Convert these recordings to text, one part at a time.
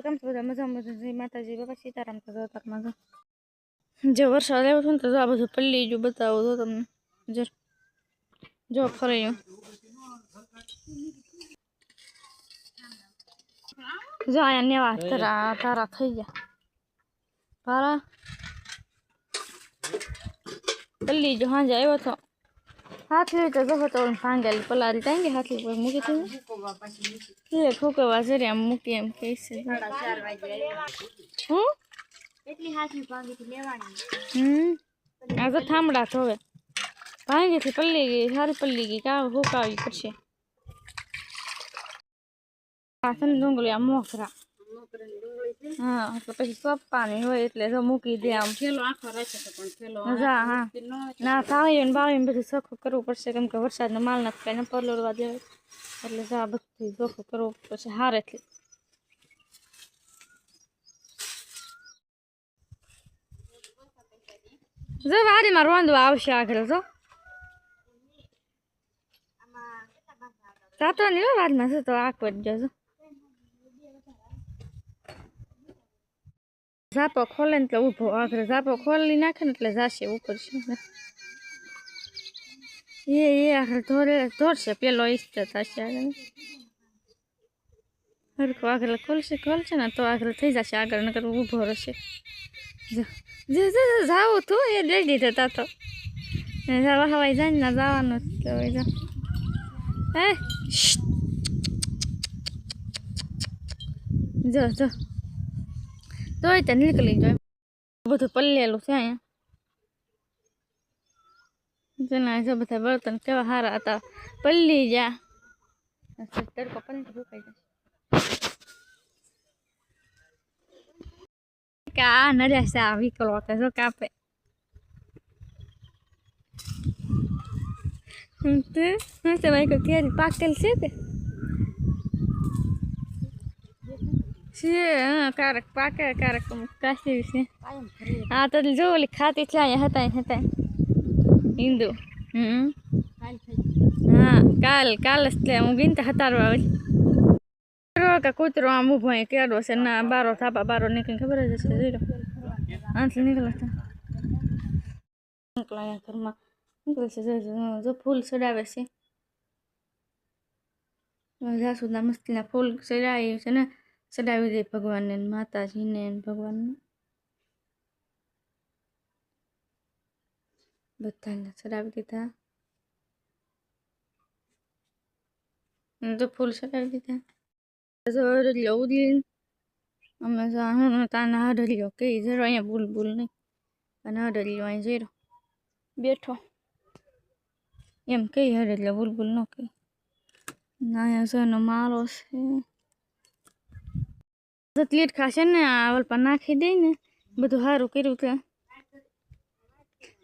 કેમ છો બધા મજામાં? જય માતાજી, બાપા સીતારામ. તો જો તારમાં જો વરસાદ આવ્યો હતો ને તો આ બધું પલ્લી જો બતાવો તો તમને જો ફરાયું જો અહીંયા નેવા તારા થઈ ગયા તારા પલ્લી જો હાજે આવ્યો હતો હાથલી તો જો તો ભાંગેલી પલારી તાંગે હાથલી પર મૂકી હતી એ ખોકવા જરી આમ મૂકી એમ કહે છે 4:30 વાગે હું એટલી હાથલી ભાંગી થી લેવાની આ તો થાંભડા થોવે ભાંગી થી પલ્લી ગઈ સારી પલ્લી ગઈ કા હોકાવી પડશે આ સન ડુંગળી આ મોકરા હા તો પછી સોપાની હોય એટલે જો મૂકી દે આમ ખેલો આખો રાખે તો પણ ખેલો હા ના થાળીઓ ને બાળીને બધું સખો કરવું પડશે કેમ કે વરસાદનો માલ ના થાય ને પલળવા દે એટલે જા બધું સખો કરવું પડશે હારેથી જો વાડીમાં રોંદવા આવશે આગળ જો તાતો નહીં વાડીમાં છે તો આખો જ જજો ઝાપો ખોલે ને એટલે ઊભો આગળ ઝાપો ખોલી નાખે ને એટલે જાશે ઉપર છે એ આગળ ધોરશે પેલો ઈસ્ટ થશે આગળ હરખું આગળ ખોલશે ને તો આગળ થઈ જશે આગળ નકર ઊભો રહેશે જાવ તું એ દઈ દીધા તા તો જવા હવાઈ જાય ને જવાનું જા હે જો જો તોય તો નીકળી જાય બધું પલ્લેલું છે અહીંયા જેના જો બધા બર્તન કેવા સારા હતા પલ્લી જા તડકો પણ સુકાઈ જશે કા નડ્યા છે આ વિકલો હતા જો કાપે તે ભાઈ કો કેરી પાકેલ છે કે કારક પાકે કારક કાશી છે હા તો જો ઓલી ખાતી છે અહીંયા હતા હિન્દુ હા કાલ જ હું ગીનતા હતારવા આવી કે કૂતરો આમ ઊભો કેળો છે ના બારો થાપા બારો નીકળી ખબર જ હશે જોઈ લો આટલી નીકળતા નીકળ્યા ઘરમાં નીકળે છે જો ફૂલ ચડાવે છે જાસુદના મસ્તીના ફૂલ ચડાવ્યું છે ને ચડાવી દે ભગવાનને માતાજીને ભગવાનને બધાને ચડાવી દીધા તો ફૂલ ચડાવી દીધા હરલિયો ઉદલીને અમે હું તાના હરલિયો કઈ જરો અહીંયા બુલબુલ નહીં અને હરલિયો અહીં જરો બેઠો એમ કઈ હરલિયો બુલબુલ ન કઈ ના અહીંયા જોનો મારો છે લીટ ખાશે ને આ ઓલ પર નાખી દે ને બધું સારું કર્યું છે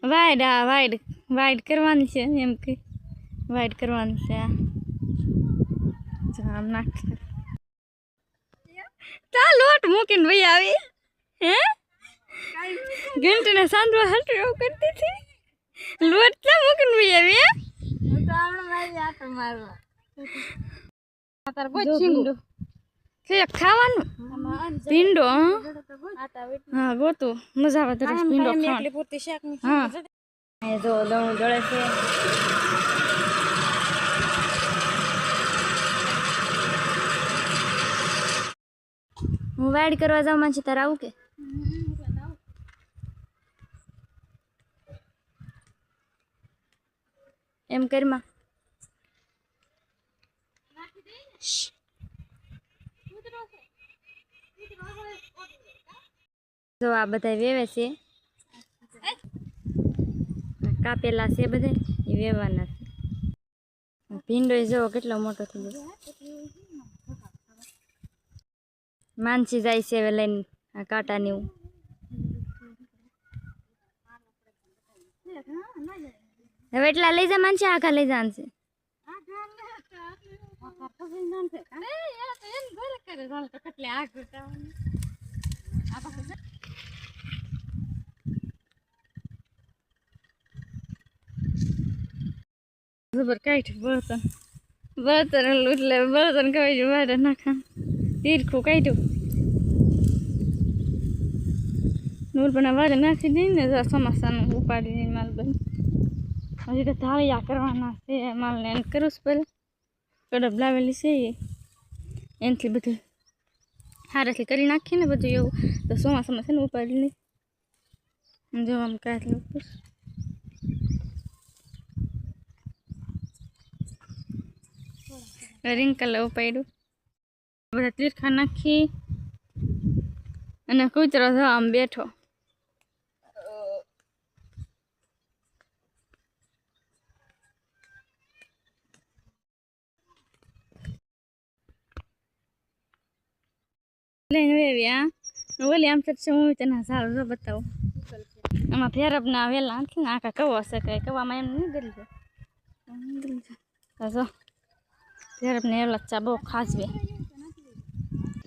વાઈડ કરવાની છે એમ કે વાઈડ કરવાની છે આમ નાખી તા લોટ મૂકીને ભાઈ આવી હે ઘંટીને સાંધવા હાટું એવું કરતી હતી લોટ ક્યાં મૂકીને ભાઈ આવી હે ખાવાનું ભીંડો હા ગોતું મજા આવે તરસ ભીંડો હા જો દણું દળે છે હું વાડ કરવા જાઉં માનছি તારે આવું કે એમ કરમાં જો આ બધા વેવે છે કાપેલા છે બધા એ વેવાના છે ભીંડો જો કેટલો મોટો થઈ ગયો માનસી જાય છે હવે લઈને આ કાંટાની હવે એટલા લઈ જા માનસી આખા લઈ જા છે જબર કાઢ બર્તન એટલે બર્તન કઈ જો વાડે નાખા તીરખું કાઢ્યું નૂર પણ વારે નાખી દઈને ચોમાસાનું ઉપાડી દઈને માલ બની હજી તો ધાળિયા કરવાના છે માલને એને કરું છું પહેલાં કડબ લાવેલી છે એનાથી બધું હારેથી કરી નાખીને બધું એવું તો ચોમાસામાં છે ને ઉપાડી નહીં જો આમ કાંઈ લોકો રિંકલ ઉપાડ્યું બધા તીરખા નાખી અને કૂતરો જો આમ બેઠો લઈને વેવ્યા ઓલી આમ છે હું તને સારું જો બતાવું આમાં ફેરબના વેલા નથી ને આખા કવો હશે કંઈ કવામાં એમ નહીં ગરી જાય જો ફેરબને એવલા ચા બહુ ખાસ બે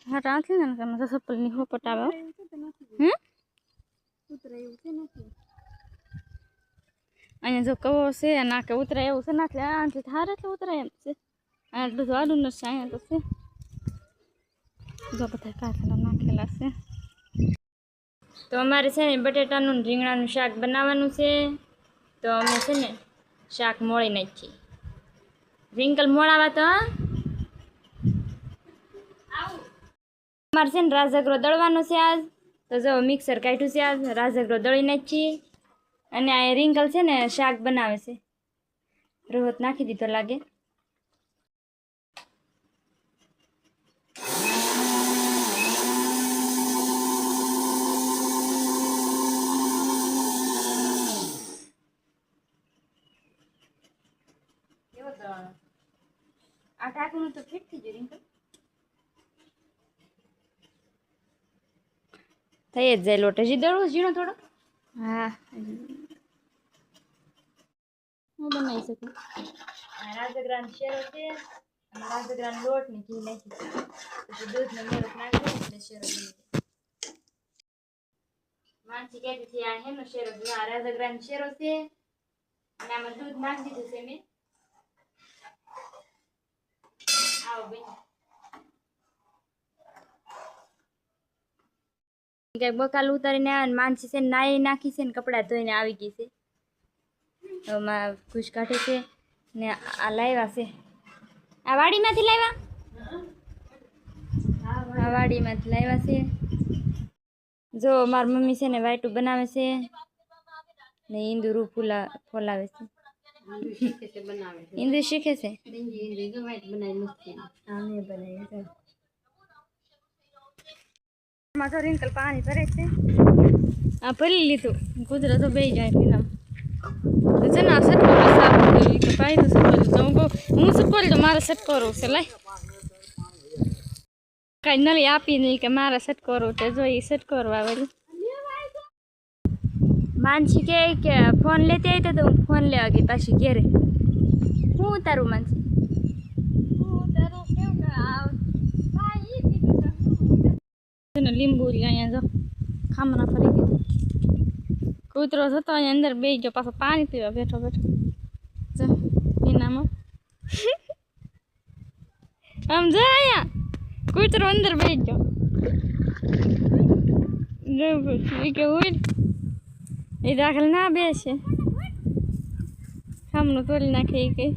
હા નથી ને તમે તો સપલની હોપટ આવે અહીંયા જો કવો છે અને આખે ઉતરાય એવું છે ને એટલે આનાથી થાર એટલે ઉતરાય એમ છે અહીંયા બધું આડું નથી અહીંયા તો છે જો બધા કાંઠા નાખેલા છે તો અમારે છે ને બટેટાનું રીંગણાનું શાક બનાવવાનું છે તો અમે છે ને શાક મોળી નાખીએ રિંકલ મોળાવા તો અમારે છે ને રાજગરો દળવાનો છે આજ તો જો મિક્સર કાઢ્યું છે આજ રાજગરો દળી નાખીએ અને આ રિંકલ છે ને શાક બનાવે છે રોહત નાખી દીધો લાગે આ ટાકનું તો ફિટ થઈ ગયું રિંકલ થઈ જ જાય લોટ હજી દળવું ઝીણો થોડો હા હું બનાવી શકું રાજગરાન શેરો છે અને રાજગરાન લોટ ને ઘી નાખી પછી દૂધ ને મેરસ નાખી એટલે શેરો બની જાય માનસી કહેતી હતી આ હેનો શેરો આ રાજગરાન શેરો છે અને આમાં દૂધ નાખી દીધું છે મેં કઈ બકાલ ઉતારીને આવે માનસી છે નાઈ નાખી છે ને કપડાં ધોઈને આવી ગઈ છે એમાં ખુશ કાઢે છે ને આ લાવ્યા છે આ વાડીમાંથી લાવ્યા આ વાડીમાંથી લાવ્યા છે જો મારી મમ્મી છે ને વાઈટું બનાવે છે ને ઈંદુરું ફોલાવે છે ઈંદુ શીખે છે તો રિંકલ પાણી ભરે છે આ ભરી લીધું કુદરત બે જાય પીના છે ને આ સટકોરો સાફ કરી કે પાઈ તો સટકોરો તો હું સટકોરી તો મારે સટકોરો છે લાય કાંઈ નળી આપી નહીં કે મારે સટકોરો તે જો એ સટકોરો આવેલું માનસી કે ફોન લેતી આવી તો હું ફોન લેવા ગઈ પાછી ઘેરે હું ઉતારું માનસી લીંબુ અહીંયા જો ખામણા ફરી દીધું કૂતરો થતો અહીંયા અંદર બે ગયો પાછો પાણી પીવા બેઠો બેઠો જો એનામાં આમ જો અહીંયા કૂતરો અંદર બે ગયો કે ઉડ એ દાખલ ના બેસે ખામણું તોડી નાખે એ કઈ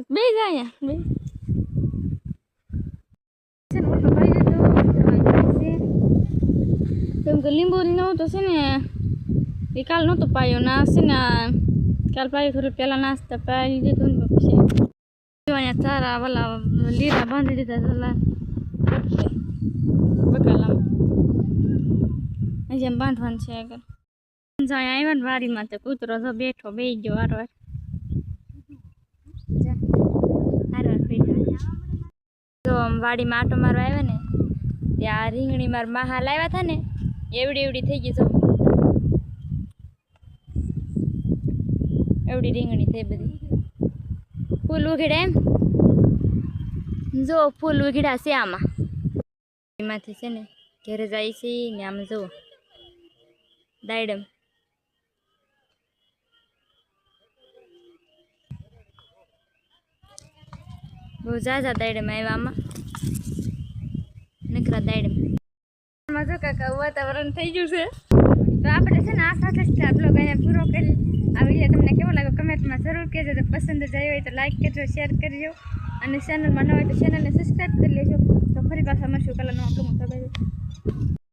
બે જાય બે કેમ કે લીંબુ નવું તો છે ને એ કાલ નહોતો પાયો ના છે ને કાલ પાયો થોડું પહેલાં નાસ્તા પાઈ દીધું ને પછી અહીંયા તારા વાલા લીરા બાંધી દીધા પેલા બકાલામાં હજી એમ બાંધવાનું છે આગળ જાય આવ્યા ને વાડીમાં તો કૂતરો તો બેઠો બે ગયો વારવાર તો વાડીમાં આટો મારવા આવ્યા ને ત્યાં રીંગણી માર માહા લાવ્યા હતા ને એવડી એવડી થઈ ગઈ જો એવડી રીંગણી થઈ બધી ફૂલ ઉઘડ્યા એમ જો ફૂલ ઉઘડ્યા છે આમાં એમાંથી છે ને ઘેરે જાય છે ને આમ જો દાયડમ બહુ ઝાઝા દાયડમ આવ્યા આમાં નકરા દાયડમ સવારમાં જો કાકા વાતાવરણ થઈ ગયું છે તો આપણે છે ને આ સાથે જ આ બ્લોગ અહીંયા પૂરો કરી. આ વિડીયો તમને કેવો લાગ્યો કમેન્ટમાં જરૂર કહેજો. તો પસંદ જ આવ્યો હોય તો લાઈક કરજો, શેર કરજો અને ચેનલમાં ન હોય તો ચેનલને સબસ્ક્રાઈબ કરી લેજો. તો ફરી પાછા મળશું કાલે નવા બ્લોગમાં.